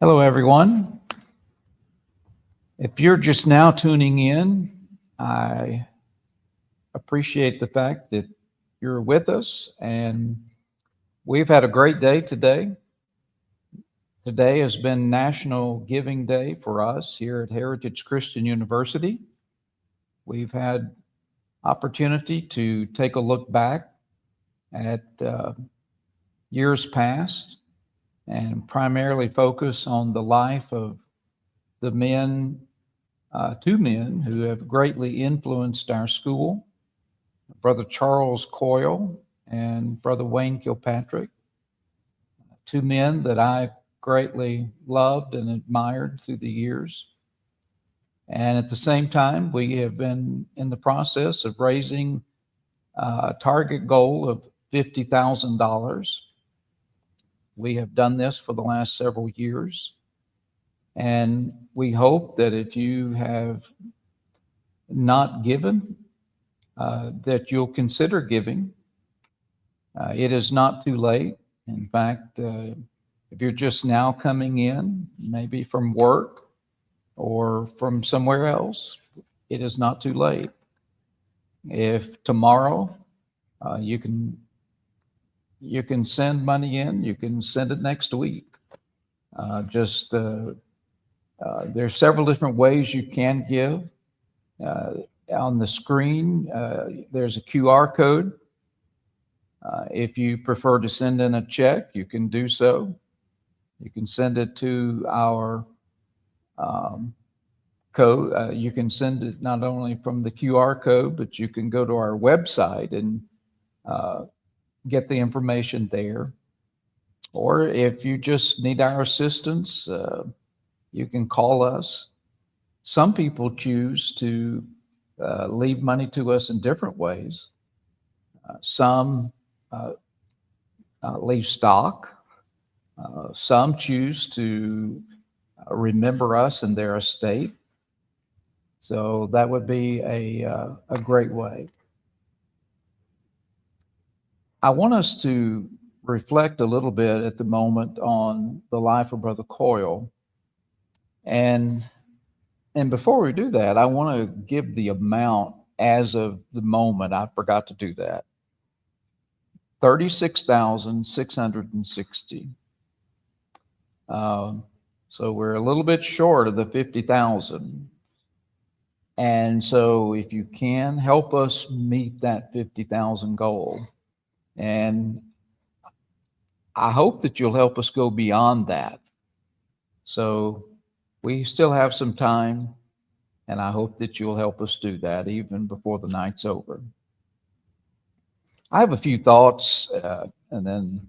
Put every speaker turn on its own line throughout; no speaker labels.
Hello, everyone. If you're just now tuning in, I appreciate the fact that you're with us, and we've had a great day today. Today has been National Giving Day for us here at Heritage Christian University. We've had opportunity to take a look back at years past and primarily focus on the life of the two men who have greatly influenced our school, Brother Charles Coyle and Brother Wayne Kilpatrick, two men that I greatly loved and admired through the years. And at the same time, we have been in the process of raising a target goal of $50,000. We have done this for the last several years. And we hope that if you have not given, that you'll consider giving. It is not too late. In fact, if you're just now coming in, maybe from work or from somewhere else, it is not too late. If tomorrow you can send money in, you can send it next week. There's several different ways you can give. On the screen, there's a QR code. If you prefer to send in a check, you can do so. You can send it to our code. You can send it not only from the QR code, but you can go to our website and get the information there. Or if you just need our assistance, you can call us. Some people choose to leave money to us in different ways. Some leave stock. Some choose to remember us in their estate. So that would be a great way. I want us to reflect a little bit at the moment on the life of Brother Coyle. And before we do that, I want to give the amount as of the moment. I forgot to do that. $36,660. So we're a little bit short of the 50,000. And so if you can help us meet that 50,000 goal, and I hope that you'll help us go beyond that. So we still have some time, and I hope that you'll help us do that even before the night's over. I have a few thoughts, and then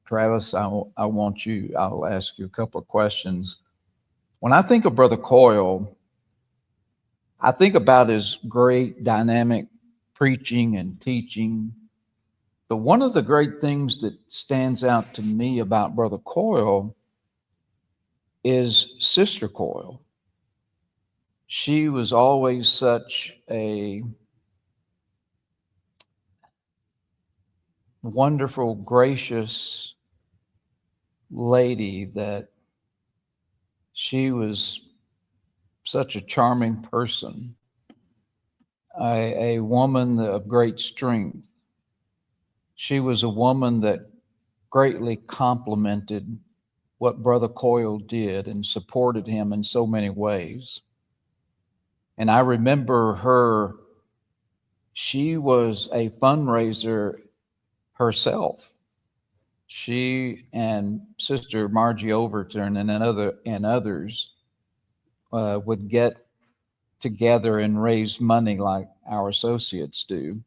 Travis, I'll ask you a couple of questions. When I think of Brother Coyle, I think about his great dynamic preaching and teaching. But one of the great things that stands out to me about Brother Coyle is Sister Coyle. She was always such a wonderful, gracious lady that she was such a charming person, a woman of great strength. She was a woman that greatly complimented what Brother Coyle did and supported him in so many ways. And I remember her, she was a fundraiser herself. She and Sister Margie Overton and others would get together and raise money like our associates do.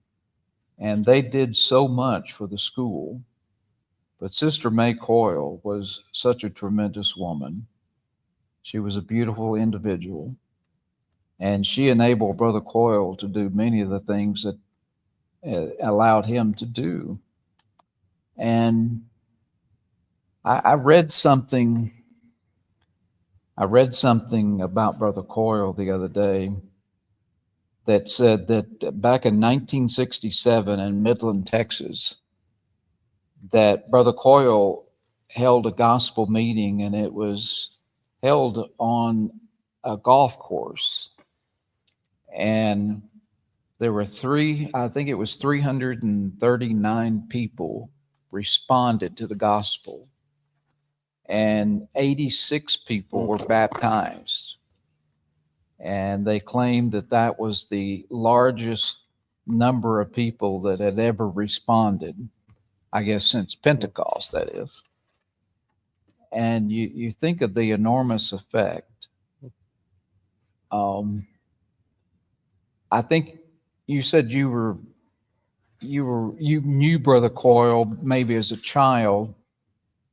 And they did so much for the school. But Sister May Coyle was such a tremendous woman. She was a beautiful individual. And she enabled Brother Coyle to do many of the things that allowed him to do. And I read something about Brother Coyle the other day that said that back in 1967 in Midland, Texas, that Brother Coyle held a gospel meeting, and it was held on a golf course. And there were I think it was 339 people responded to the gospel, and 86 people were baptized. And they claimed that that was the largest number of people that had ever responded, I guess, since Pentecost, that is. And you think of the enormous effect. I think you said you knew Brother Coyle maybe as a child,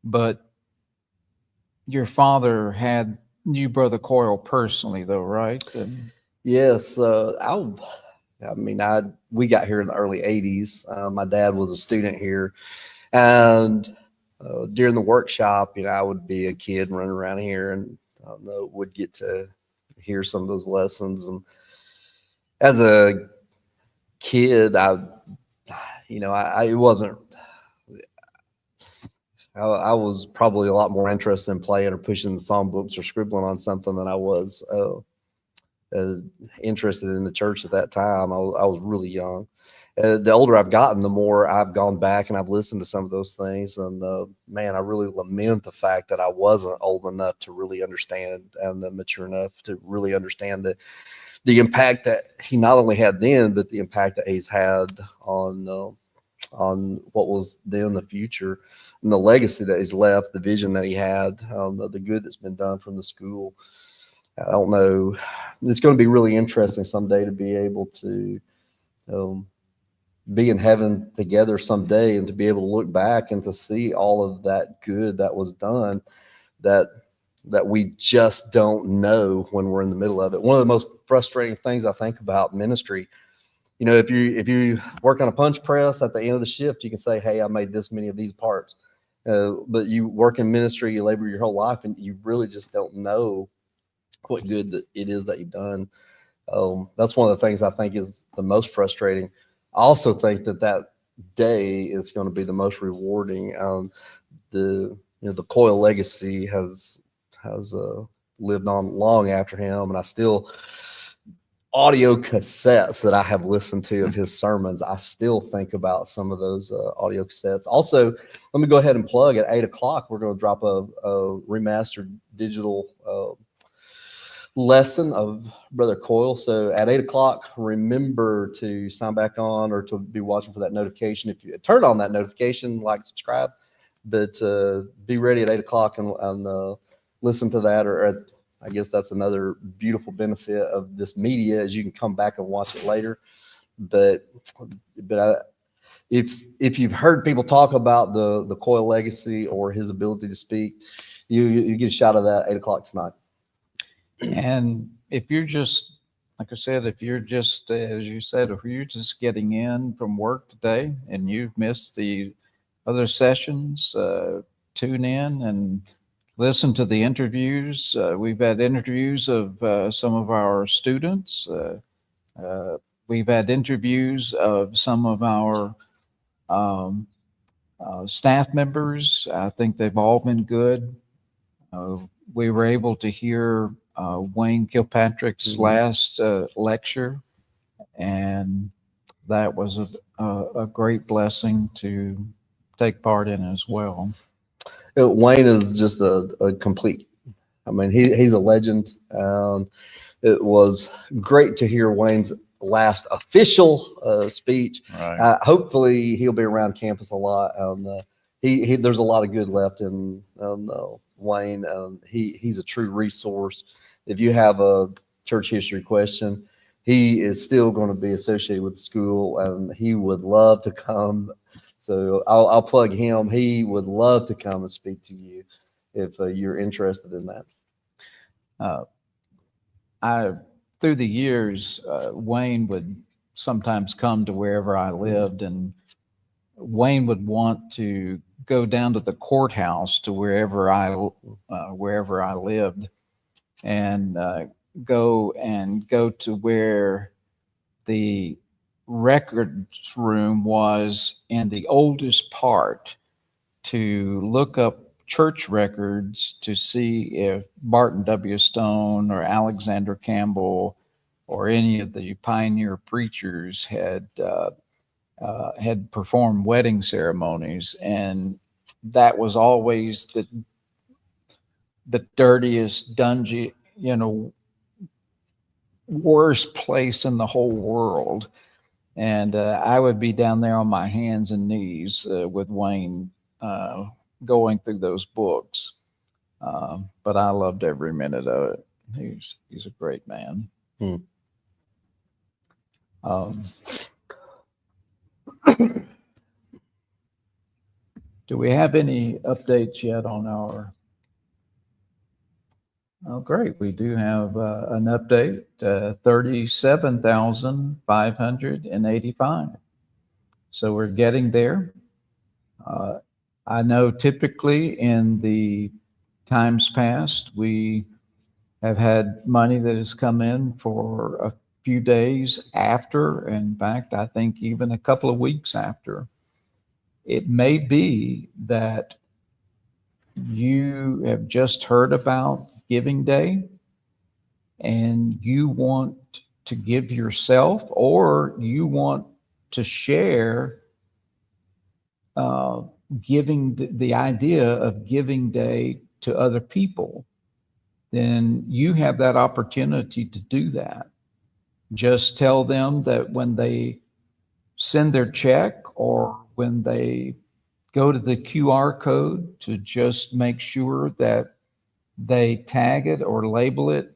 but your father knew Brother Coyle personally, though, right? And
Yes, we got here in the early '80s. My dad was a student here, and during the workshop, I would be a kid running around here, and would get to hear some of those lessons. And as a kid, it wasn't. I was probably a lot more interested in playing or pushing the songbooks or scribbling on something than I was interested in the church at that time. I was really young. The older I've gotten, the more I've gone back and I've listened to some of those things. And man, I really lament the fact that I wasn't old enough to really understand and mature enough to really understand the impact that he not only had then, but the impact that he's had on what was then the future and the legacy that he's left, the vision that he had, the good that's been done from the school. I don't know. It's going to be really interesting someday to be able to be in heaven together someday and to be able to look back and to see all of that good that was done that we just don't know when we're in the middle of it. One of the most frustrating things I think about ministry, if you work on a punch press at the end of the shift, you can say, hey, I made this many of these parts. But you work in ministry, you labor your whole life, and you really just don't know what good that it is that you've done. That's one of the things I think is the most frustrating. I also think that day is going to be the most rewarding. The Coyle legacy has lived on long after him, and I still audio cassettes that I have listened to of his sermons. I still think about some of those audio cassettes. Also, let me go ahead and plug at 8:00. We're going to drop a remastered digital lesson of Brother Coyle. So at 8:00, remember to sign back on or to be watching for that notification. If you turn on that notification, like, subscribe, but be ready at 8:00 and listen to that. Or I guess that's another beautiful benefit of this media is you can come back and watch it later. But if you've heard people talk about the Coyle legacy or his ability to speak, you get a shot of that 8:00 tonight.
And if you're just, like I said, if you're just, as you said, if you're just getting in from work today and you've missed the other sessions, tune in and listen to the interviews. We've had interviews of some of our students. We've had interviews of some of our staff members. I think they've all been good. We were able to hear Wayne Kilpatrick's last lecture, and that was a great blessing to take part in as well.
Wayne is just a complete, he's a legend. It was great to hear Wayne's last official speech.
Right.
Hopefully he'll be around campus a lot. There's a lot of good left in Wayne. He's a true resource. If you have a church history question, he is still going to be associated with the school, and he would love to come. So I'll plug him. He would love to come and speak to you if you're interested in that.
Through the years, Wayne would sometimes come to wherever I lived, and Wayne would want to go down to the courthouse to wherever I lived, and go to where the records room was in the oldest part to look up church records to see if Barton W. Stone or Alexander Campbell or any of the pioneer preachers had performed wedding ceremonies, and that was always the dirtiest, dungy, worst place in the whole world. And I would be down there on my hands and knees with Wayne going through those books. But I loved every minute of it. He's a great man. Do we have any updates yet on our? Oh, great. We do have an update, 37,585. So we're getting there. I know typically in the times past, we have had money that has come in for a few days after. In fact, I think even a couple of weeks after. It may be that you have just heard about Giving Day and you want to give yourself, or you want to share giving the idea of Giving Day to other people, then you have that opportunity to do that. Just tell them that when they send their check or when they go to the QR code, to just make sure that they tag it or label it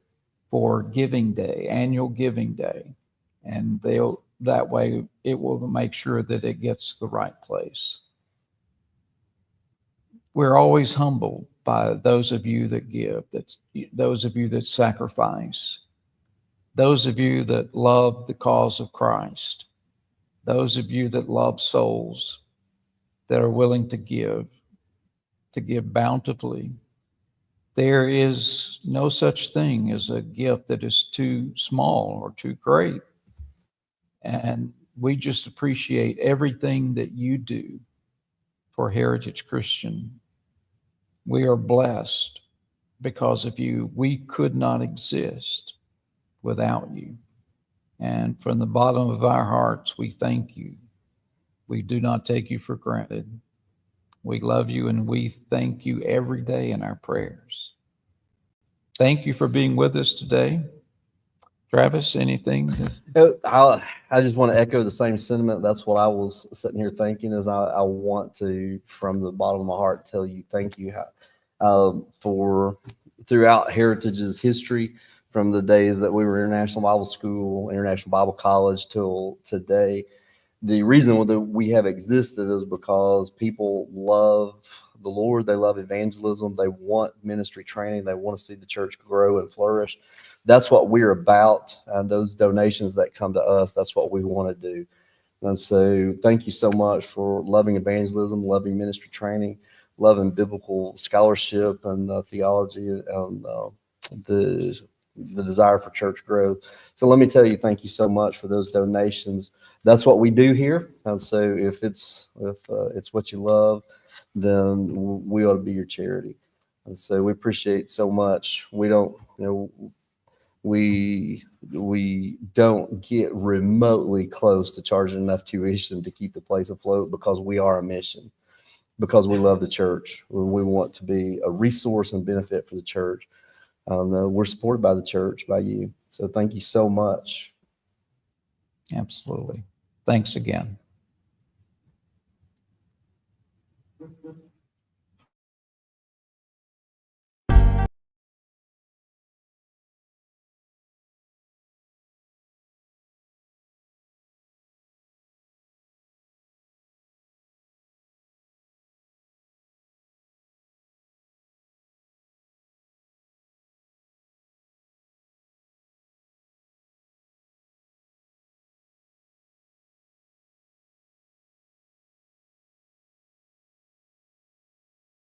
for Giving Day, annual Giving Day. And that way it will make sure that it gets to the right place. We're always humbled by those of you that give, those of you that sacrifice, those of you that love the cause of Christ, those of you that love souls, that are willing to give bountifully. There is no such thing as a gift that is too small or too great. And we just appreciate everything that you do for Heritage Christian. We are blessed because of you. We could not exist without you. And from the bottom of our hearts, we thank you. We do not take you for granted. We love you and we thank you every day in our prayers. Thank you for being with us today. Travis, anything?
I just want to echo the same sentiment. That's what I was sitting here thinking, is I want to, from the bottom of my heart, tell you thank you for throughout Heritage's history, from the days that we were International Bible School, International Bible College till today. The reason that we have existed is because people love the Lord. They love evangelism. They want ministry training. They want to see the church grow and flourish. That's what we're about. And those donations that come to us, that's what we want to do. And so thank you so much for loving evangelism, loving ministry training, loving biblical scholarship and theology, and the desire for church growth. So let me tell you, thank you so much for those donations. That's what we do here. And so if it's what you love, then we ought to be your charity. And so we appreciate so much. We don't get remotely close to charging enough tuition to keep the place afloat, because we are a mission, because we love the church. We want to be a resource and benefit for the church. We're supported by the church, by you. So thank you so much.
Absolutely. Thanks again.